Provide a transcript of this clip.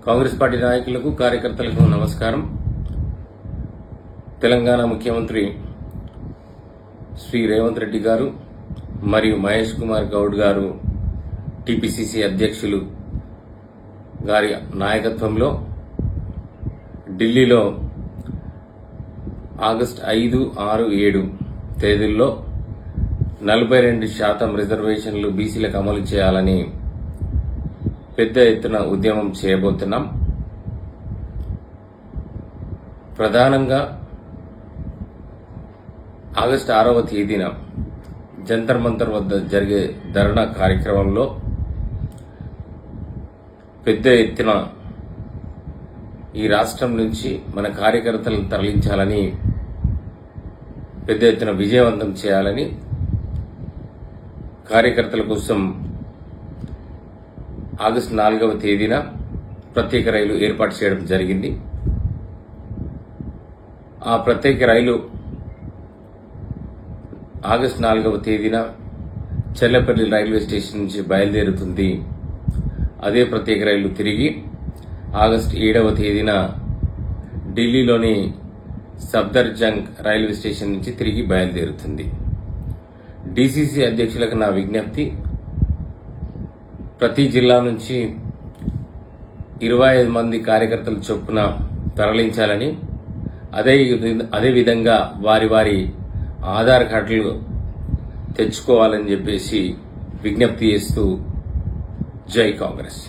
Congress party నాయకులకు కార్యకర్తలకు నమస్కారం. తెలంగాణ ముఖ్యమంత్రి శ్రీ రేవంత్ రెడ్డి గారు మరియు మహేష్ కుమార్ గౌడ్ గారు టీపీసీసీ అధ్యక్షులు గారి నాయకత్వంలో ఢిల్లీలో ఆగస్టు 5, 6, 7 తేదీల్లో 42% రిజర్వేషన్లు బీసీలకు అమలు చేయాలని పెద్ద ఎత్తున ఉద్యమం చేయబోతున్నాం. ప్రధానంగా ఆగస్టు 6వ తేదీన జంతర్ మంతర్ వద్ద జరిగే ధర్నా కార్యక్రమంలో పెద్ద ఎత్తున ఈ రాష్ట్రం నుంచి మన కార్యకర్తలను తరలించాలని, పెద్ద ఎత్తున విజయవంతం చేయాలని కార్యకర్తల కోసం ఆగస్టు 4వ తేదీన ప్రత్యేక రైలు ఏర్పాటు చేయడం జరిగింది. ఆ ప్రత్యేక రైలు ఆగస్టు 4వ తేదీన చెల్లపల్లి రైల్వే స్టేషన్ నుంచి బయలుదేరుతుంది. అదే ప్రత్యేక రైలు తిరిగి ఆగస్టు 7వ తేదీన ఢిల్లీలోని సఫ్దర్జంగ్ రైల్వే స్టేషన్ నుంచి తిరిగి బయలుదేరుతుంది. డీసీసీ అధ్యక్షులకు నా విజ్ఞప్తి, ప్రతి జిల్లా నుంచి 25 మంది కార్యకర్తల చొప్పున తరలించాలని, అదేవిధంగా వారి ఆధార్ కార్డులు తెచ్చుకోవాలని చెప్పేసి విజ్ఞప్తి చేస్తూ జై కాంగ్రెస్.